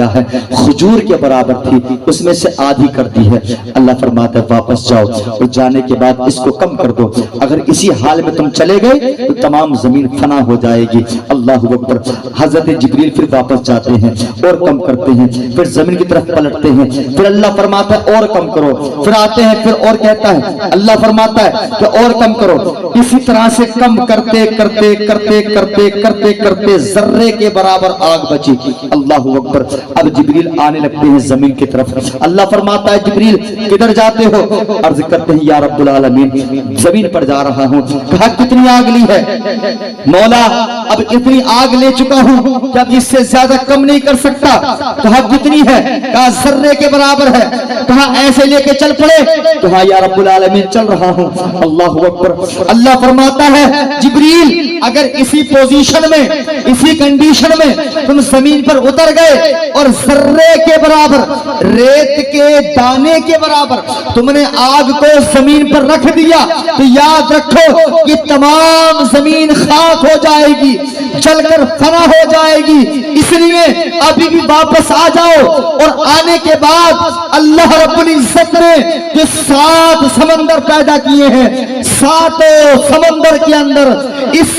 किया है, खजूर के बराबर थी, उसमें से आधी कर दी है। अल्लाह फरमाता है वापस जाओ और जाने के बाद इसको कम कर दो। अगर इसी हाल में तुम चले गए तो तमाम जमीन फना हो जाएगी। अल्लाह अकबर। हजरत जिब्रील फिर वापस जाते हैं और कम करते हैं, फिर जमीन की तरफ पलटते हैं, फिर अल्लाह फरमाता है और कम करो, फिर आते हैं फिर और कहता है, अल्लाह फरमाता है कि और कम करो। इसी तरह से कम करते करते करते करते करते करते जर्रे के बराबर आग बची। अल्लाह अकबर। अब जिब्रील आने लगते हैं जमीन की तरफ। अल्लाह फरमाता है जिब्रील किधर जाते हो? अर्ज करते हैं या रब्बुल आलमीन जमीन पर जा रहा हूं। कहा कितनी आग ली है? मौला अब इतनी आग ले चुका हूं कि अब इससे ज्यादा कम नहीं कर सकता। कहा कितनी है? कहा जर्रे के बराबर है। कहा ऐसे लेके चल पड़े? कहा या रब्बुल आलमीन चल रहा हूं। अल्लाह अकबर। अल्लाह फरमाता है जिब्रील अगर इसी पोजीशन में, इसी कंडीशन में तुम जमीन पर उतर गए और जर्रे के बराबर, रेत के दाने के बराबर तुमने आग को जमीन पर रख दिया तो याद रखो कि तमाम जमीन खाक हो जाएगी, जलकर फना हो जाएगी। इसलिए अभी भी वापस आ जाओ। और आने के बाद अल्लाह रब्बुल इज्जत ने जो 7 समंदर पैदा किए हैं, 7 समंदर के अंदर इस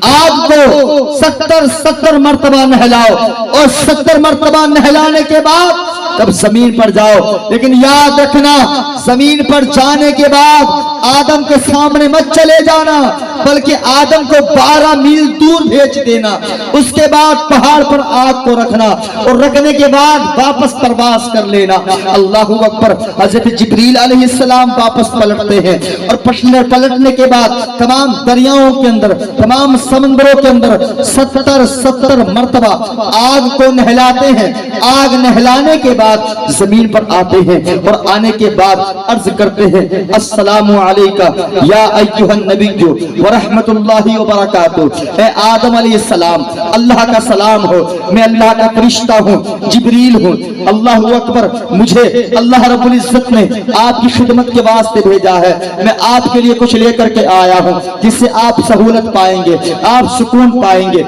आग को 70 मर्तबा नहलाओ और 70 मर्तबा नहलाने के बाद तब जमीन पर जाओ। लेकिन याद रखना जमीन पर जाने के बाद आदम के सामने मत चले जाना, बल्कि आदम को 12 मील दूर भेज देना। उसके बाद पहाड़ पर आग को रखना और रखने के बाद वापस प्रवास कर लेना। अल्लाहू अकबर। हजरत जिब्रील अलैहिस्सलाम वापस पलटते हैं और पलटने के बाद तमाम दरियाओं के अंदर, तमाम समंदरों के अंदर 70 मर्तबा आग को नहलाते हैं। आग नहलाने के बाद जमीन पर आते हैं और आने के बाद अर्ज करते हैं अस्सलामु अलैका या अय्युहन नबिय्यु व रहमतुल्लाहि व बरकातुहू। ए आदम अलैहिस्सलाम अल्लाह का सलाम हो, मैं अल्लाह का फरिश्ता हूँ, जिब्रील हूँ। अल्लाहू अकबर। मुझे अल्लाह रब्बुल इज्जत ने आपकी खिदमत के वास्ते भेजा है। मैं आपके लिए कुछ लेकर के आया हूँ जिससे आप सहूलत पाएंगे, आप सुकून पाएंगे,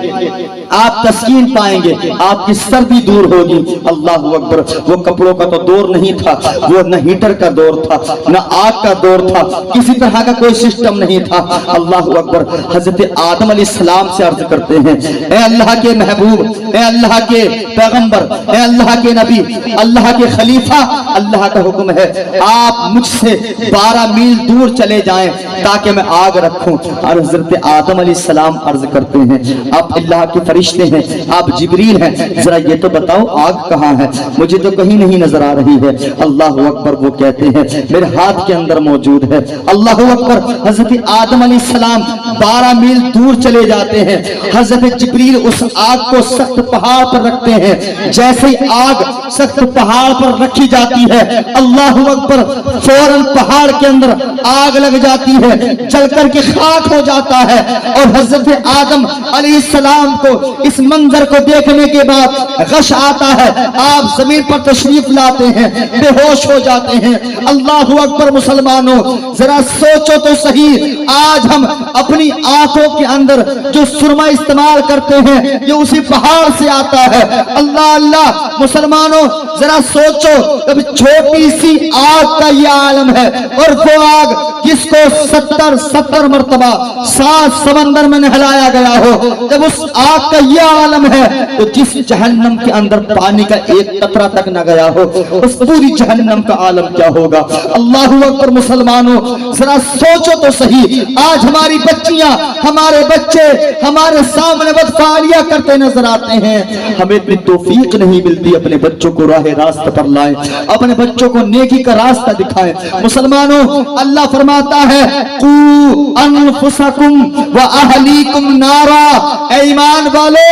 आप तस्कीन पाएंगे, आपकी सर्दी दूर होगी। अल्लाहू अकबर। वो कपड़ों का तो दौर नहीं था, वो न हीटर का दौर था, न आग का दौर था, किसी तरह का कोई सिस्टम नहीं था। अल्लाहू अकबर। हजरत आदम अलैहिस्सलाम से अर्ज करते हैं ए अल्लाह के महबूब, ए अल्लाह के पैगंबर, ए अल्लाह के नबी, अल्लाह के खलीफा, अल्लाह का हुक्म है आप मुझसे 12 मील दूर चले जाएं ताकि मैं आग रखूं। और हजरत आदम अलैहिस्सलाम अर्ज करते हैं आप अल्लाह के फरिश्ते हैं, आप जिब्रील हैं, जरा ये तो बताओ आग कहाँ है? मुझे तो कहीं नहीं नजर आ रही है। अल्लाह अकबर। वो कहते हैं मेरे हाथ के अंदर मौजूद है। अल्लाह अकबर। हजरत आदम अलैहिस्सलाम 12 मील दूर चले जाते हैं। हजरत जिब्रील उस आग को सख्त पहाड़ पर रखते हैं। जैसे ही आग सख्त पहाड़ पर रखी जाती है, अल्लाह अकबर, फौरन पहाड़ के अंदर आग लग जाती है, जल करके खाक हो जाता है। और हजरत आदम अलैहिस्सलाम को इस मंजर को देखने के बाद गश आता है, आप जमीन पर तशरीफ लाते हैं, बेहोश हो जाते हैं। अल्लाहू अकबर। मुसलमानों जरा सोचो तो सही, आज हम अपनी आंखों के अंदर जो सुरमा इस्तेमाल करते हैं ये उसी पहाड़ से आता है। अल्लाह अल्लाह। मुसलमानों जरा सोचो, अब छोटी सी आग का ये आलम है और वो आग जिसको 70 मर्तबा 7 समंदर में नहलाया गया हो, जब उस आग का ये आलम है तो जिस जहन्नम के अंदर पानी का एक कतरा तक न गया हो, उस पूरी जहन्नम का आलम क्या होगा? अल्लाहू अकबर। मुसलमानों जरा सोचो तो सही, आज हमारी बच्चियां, हमारे बच्चे हमारे सामने बदफालियां करते नजर आते हैं। हमें इतनी तौफीक नहीं मिलती अपने बच्चों को राह रास्ते पर लाएं, अपने बच्चों को नेकी का रास्ता दिखाएं। मुसलमानों अल्लाह फरमाता है कू अनफुसकुम व अहलीकुम नारा। ऐ ईमान वालों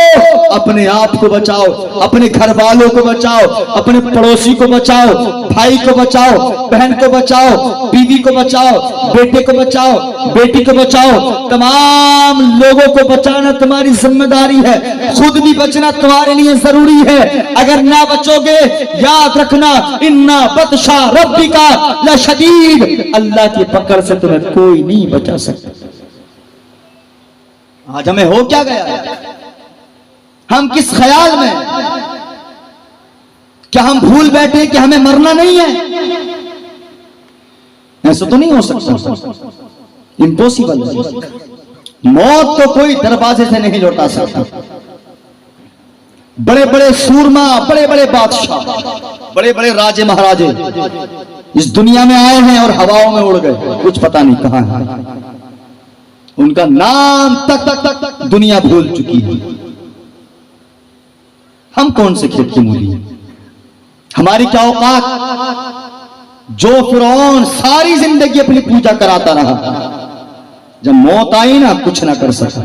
अपने आप को बचाओ, अपने घर वालों को बचाओ, अपने पड़ोसी को बचाओ, भाई को बचाओ, बहन को बचाओ, बीवी को बचाओ, बेटे को बचाओ, बेटी को बचाओ। तमाम लोगों को बचाना तुम्हारी जिम्मेदारी है। खुद भी बचना तुम्हारे लिए जरूरी है। अगर ना बचोगे याद रखना इन्ना बतशा रब्बिका लशदीद, अल्लाह की पकड़ से तुम्हें कोई नहीं बचा सकता। आज हमें हो क्या गया? हम किस ख्याल में, क्या हम भूल बैठे कि हमें मरना नहीं है? ऐसा तो नहीं हो सकता, इम्पॉसिबल है। मौत को कोई दरवाजे से नहीं लौटा सकता। बड़े बड़े सूरमा, बड़े बड़े बादशाह, बड़े बड़े राजे महाराजे इस दुनिया में आए हैं और हवाओं में उड़ गए, कुछ पता नहीं कहां है। उनका नाम तक दुनिया भूल चुकी है। हम कौन से खेत की मूली है? हमारी क्या औकात? जो फिरौन सारी जिंदगी अपनी पूजा कराता रहा, जब मौत आई ना कुछ ना कर सका।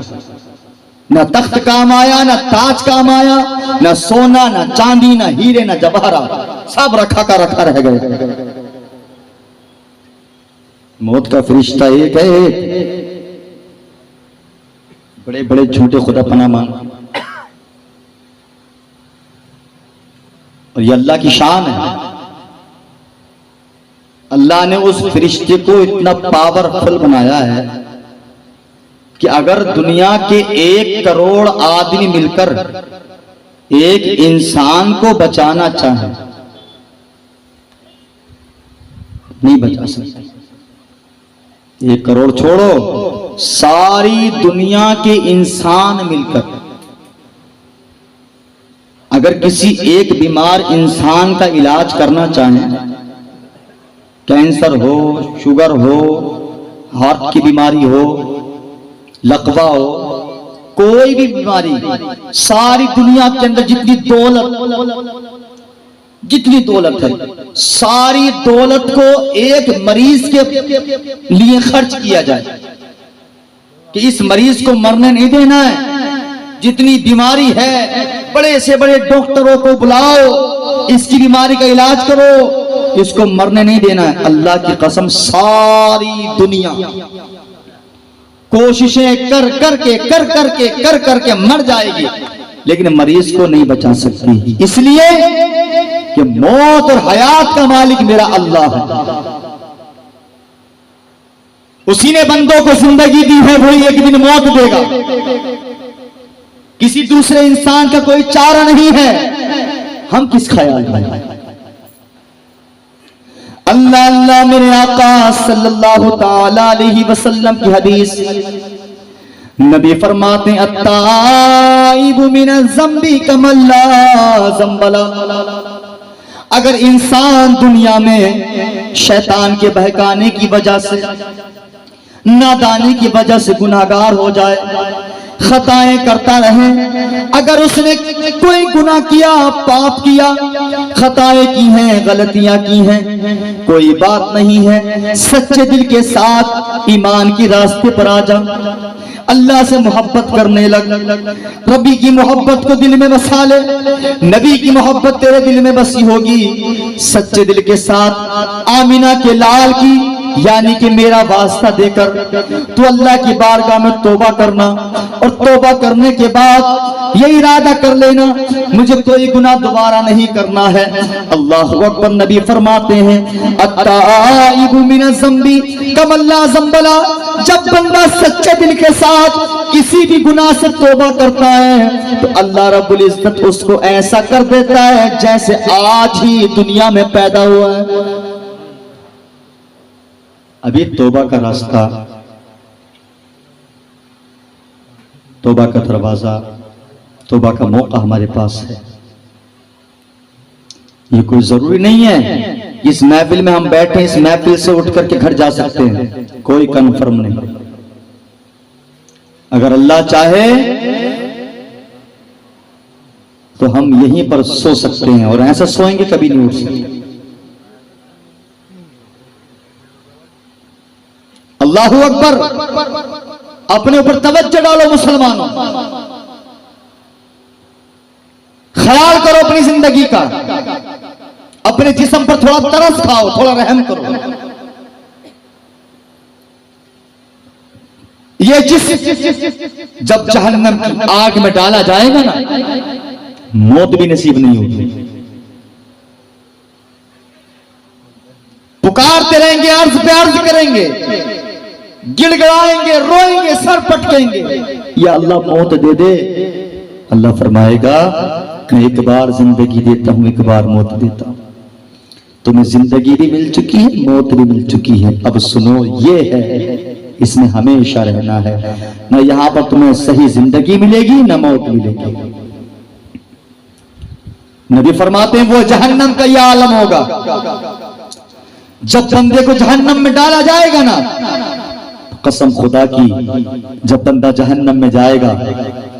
ना तख्त काम आया, ना ताज काम आया, ना सोना, ना चांदी, ना हीरे, ना जवाहरात, सब रखा का रखा रह गए। मौत का फरिश्ता एक है। बड़े बड़े झूठे खुदा पना मान, और ये अल्लाह की शान है। अल्लाह ने उस फरिश्ते को इतना पावरफुल बनाया है कि अगर दुनिया के 1 करोड़ आदमी मिलकर एक इंसान को बचाना चाहे, नहीं बचा सकते। 1 करोड़ छोड़ो, सारी दुनिया के इंसान मिलकर अगर किसी एक बीमार इंसान का इलाज करना चाहें, कैंसर हो, शुगर हो, हार्ट की बीमारी हो, लकवा हो, कोई भी बीमारी, सारी दुनिया के अंदर जितनी दौलत है, सारी दौलत को एक मरीज के लिए खर्च किया जाए कि इस मरीज को मरने नहीं देना है। जितनी बीमारी है, बड़े से बड़े डॉक्टरों को बुलाओ, इसकी बीमारी का इलाज करो, इसको मरने नहीं देना है। अल्लाह की कसम, सारी दुनिया कोशिशें कर करके मर जाएगी, लेकिन मरीज को नहीं बचा सकती, इसलिए कि मौत और हयात का मालिक मेरा अल्लाह है। उसी ने बंदों को जिंदगी दी है, वही एक दिन मौत देगा। किसी दूसरे इंसान का कोई चारा नहीं है। हम किस ख्याल में? अल्लाह अल्लाह मेरे आका सल्लल्लाहु ताला अलैहि वसल्लम की हदीस, नबी फरमाते हैं, अत्ताइबु मिनज़ ज़म्बि कमल्ला ज़म्बला। अगर इंसान दुनिया में शैतान के बहकाने की वजह से, नादानी की वजह से गुनाहगार हो जाए, खताएं करता रहे, अगर उसने कोई गुनाह किया, पाप किया, खताएं की हैं, गलतियां की हैं, कोई बात नहीं है, सच्चे दिल के साथ ईमान की रास्ते पर आ जा, अल्लाह से मोहब्बत करने लग, रबी की मोहब्बत को दिल में बसा ले, नबी की मोहब्बत तेरे दिल में बसी होगी। सच्चे दिल के साथ आमिना के लाल की यानी कि मेरा वास्ता देकर तो अल्लाह की बारगाह में तौबा करना, और तौबा करने के बाद ये इरादा कर लेना मुझे कोई गुनाह दोबारा नहीं करना है। अल्लाहु अकबर। नबी फरमाते हैं, अत्ताइबु मिनज़ ज़म्बि कमल्ला ज़म्बला। जब बंदा सच्चे दिल के साथ किसी भी गुनाह से तौबा करता है तो अल्लाह रब्बुल इज्जत उसको ऐसा कर देता है जैसे आज ही दुनिया में पैदा हुआ है। अभी तौबा का रास्ता, तौबा का दरवाजा, तौबा का मौका हमारे पास है। ये कोई जरूरी नहीं है इस महफिल में हम बैठे, इस महफिल से उठ करके घर जा सकते हैं, कोई कंफर्म नहीं। अगर अल्लाह चाहे तो हम यहीं पर सो सकते हैं, और ऐसा सोएंगे कभी नहीं उठ सकते। अल्लाहू अकबर। अपने ऊपर तवज्जो डालो मुसलमानों, ख्याल करो अपनी जिंदगी का, अपने जिस्म पर थोड़ा तरस खाओ, थोड़ा रहम करो। ये जब जहन्नम की आग में डाला जाएगा ना, मौत भी नसीब नहीं होगी। पुकारते रहेंगे, अर्ज पे अर्ज करेंगे, गिड़गिड़ाएंगे, रोएंगे, सर पटकेंगे, या अल्लाह मौत दे दे। अल्लाह फरमाएगा एक बार जिंदगी देता हूं, एक बार मौत देता हूं। तुम्हें जिंदगी भी मिल चुकी है, मौत भी मिल चुकी है। अब सुनो, ये है, इसमें हमेशा रहना है। न यहां पर तुम्हें सही जिंदगी मिलेगी, न मौत मिलेगी। नबी फरमाते हैं वो जहन्नम का यह आलम होगा, जब बंदे को जहन्नम में डाला जाएगा ना, कसम खुदा की, जब बंदा जहन्नम में जाएगा